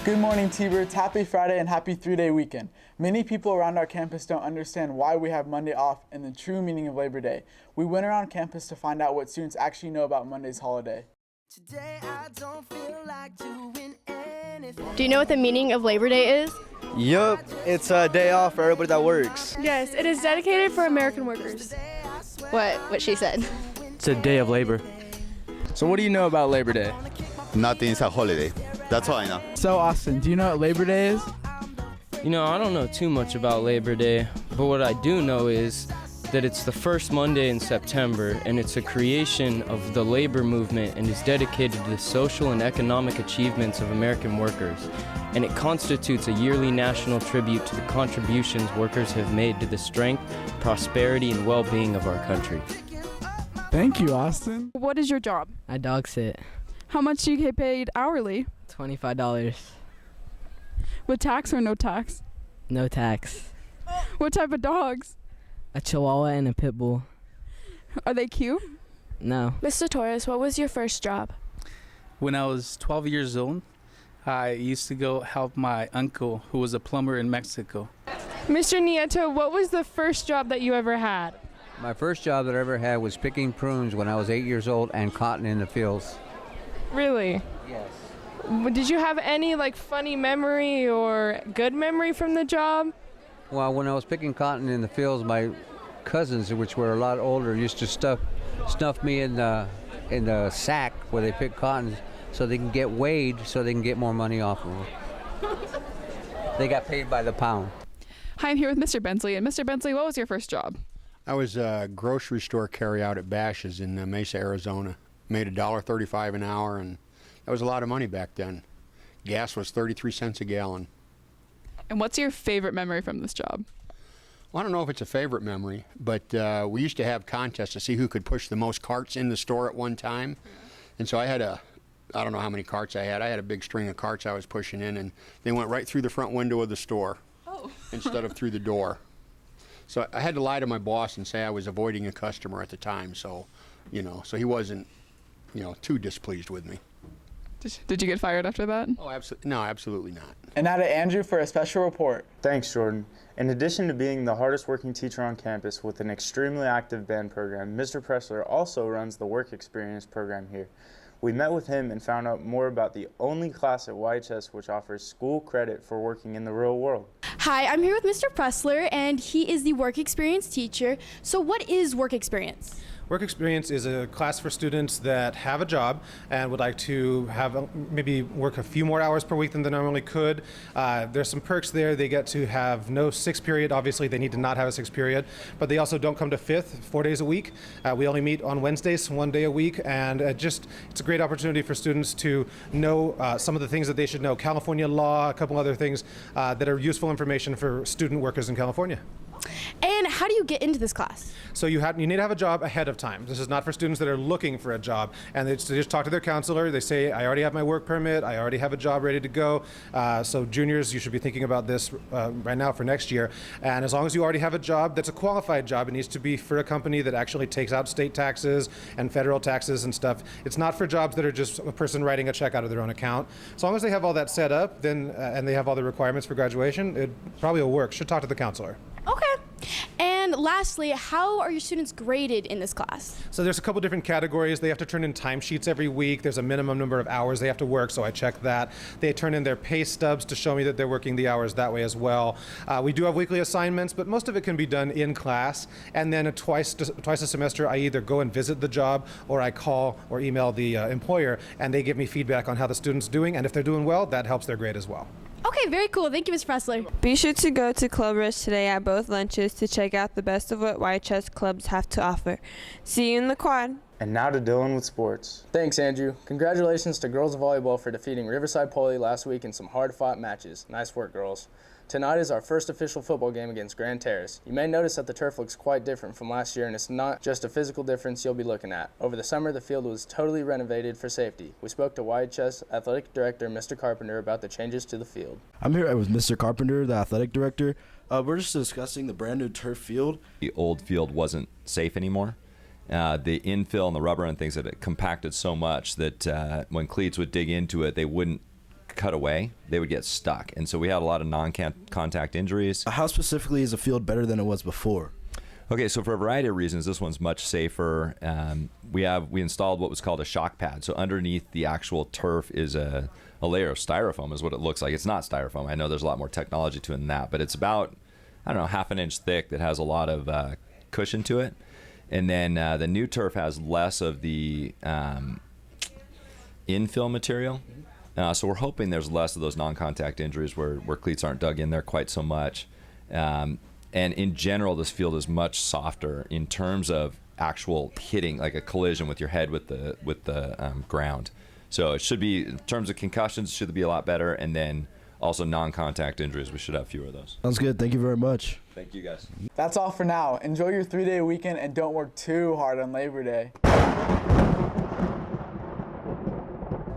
Good morning, T-Birds. Happy Friday and happy 3-day weekend. Many people around our campus don't understand why we have Monday off and the true meaning of Labor Day. We went around campus to find out what students actually know about Monday's holiday. Today I don't feel like doing anything. Do you know what the meaning of Labor Day is? Yup, it's a day off for everybody that works. Yes, it is dedicated for American workers. What she said. It's a day of labor. So what do you know about Labor Day? Nothing is a holiday. That's all I know. So Austin, do you know what Labor Day is? You know, I don't know too much about Labor Day, but what I do know is that it's the first Monday in September, and it's a creation of the labor movement and is dedicated to the social and economic achievements of American workers. And it constitutes a yearly national tribute to the contributions workers have made to the strength, prosperity, and well-being of our country. Thank you, Austin. What is your job? I dog sit. How much do you get paid hourly? $25. With tax or no tax? No tax. What type of dogs? A Chihuahua and a Pit Bull. Are they cute? No. Mr. Torres, what was your first job? When I was 12 years old, I used to go help my uncle, who was a plumber in Mexico. Mr. Nieto, what was the first job that you ever had? My first job that I ever had was picking prunes when I was 8 years old and cotton in the fields. Really? Yes. Did you have any funny memory or good memory from the job? Well, when I was picking cotton in the fields, my cousins, which were a lot older, used to stuff me in the sack where they pick cotton so they can get weighed so they can get more money off of them. They got paid by the pound. Hi, I'm here with Mr. Bensley. And Mr. Bensley, what was your first job? I was a grocery store carry-out at Bash's in Mesa, Arizona. Made $1.35 an hour, and that was a lot of money back then. Gas was 33 cents a gallon. And what's your favorite memory from this job? Well, I don't know if it's a favorite memory, but we used to have contests to see who could push the most carts in the store at one time. And so I don't know how many carts I had. I had a big string of carts I was pushing in, and they went right through the front window of the store instead of through the door. So I had to lie to my boss and say I was avoiding a customer at the time, so he wasn't, too displeased with me. Did you get fired after that? Oh, absolutely. No, absolutely not. And now to Andrew for a special report. Thanks, Jordan. In addition to being the hardest working teacher on campus with an extremely active band program, Mr. Pressler also runs the Work Experience program here. We met with him and found out more about the only class at YHS which offers school credit for working in the real world. Hi, I'm here with Mr. Pressler, and he is the Work Experience teacher. So what is Work Experience? Work Experience is a class for students that have a job and would like to have maybe work a few more hours per week than they normally could. There's some perks there. They get to have no 6th period. Obviously, they need to not have a 6th period, but they also don't come to 5th 4 days a week. We only meet on Wednesdays 1 day a week, and it's a great opportunity for students to know some of the things that they should know. California law, a couple other things that are useful information for student workers in California. And how do you get into this class? So you need to have a job ahead of time. This is not for students that are looking for a job, and they just talk to their counselor. They say, I already have my work permit, I already have a job ready to go. So juniors, you should be thinking about this right now for next year. And as long as you already have a job that's a qualified job, it needs to be for a company that actually takes out state taxes and federal taxes and stuff. It's not for jobs that are just a person writing a check out of their own account. As long as they have all that set up, then and they have all the requirements for graduation, it probably will work. Should talk to the counselor. Okay. And lastly, how are your students graded in this class? So there's a couple different categories. They have to turn in timesheets every week. There's a minimum number of hours they have to work, so I check that. They turn in their pay stubs to show me that they're working the hours that way as well. We do have weekly assignments, but most of it can be done in class. And then twice a semester, I either go and visit the job, or I call or email the employer, and they give me feedback on how the student's doing. And if they're doing well, that helps their grade as well. Okay, very cool. Thank you, Ms. Pressler. Be sure to go to Club Rush today at both lunches to check out the best of what YHS clubs have to offer. See you in the quad. And now to Dylan with sports. Thanks, Andrew. Congratulations to girls volleyball for defeating Riverside Poly last week in some hard-fought matches. Nice work, girls. Tonight is our first official football game against Grand Terrace. You may notice that the turf looks quite different from last year, and it's not just a physical difference you'll be looking at. Over the summer, the field was totally renovated for safety. We spoke to YHS Athletic Director Mr. Carpenter about the changes to the field. I'm here with Mr. Carpenter, the athletic director. We're just discussing the brand new turf field. The old field wasn't safe anymore. The infill and the rubber and things that it compacted so much that when cleats would dig into it, they wouldn't cut away, they would get stuck. And so we had a lot of non-contact injuries. How specifically is the field better than it was before? Okay, so for a variety of reasons, this one's much safer. We installed what was called a shock pad. So underneath the actual turf is a layer of styrofoam is what it looks like. It's not styrofoam. I know there's a lot more technology to it than that, but it's about, I don't know, half an inch thick that has a lot of cushion to it. And then the new turf has less of the infill material. So we're hoping there's less of those non-contact injuries where cleats aren't dug in there quite so much. And in general, this field is much softer in terms of actual hitting, like a collision with your head with the ground. So it should be, in terms of concussions, should be a lot better. And then also non-contact injuries, we should have fewer of those. Sounds good. Thank you very much. Thank you, guys. That's all for now. Enjoy your 3-day weekend and don't work too hard on Labor Day.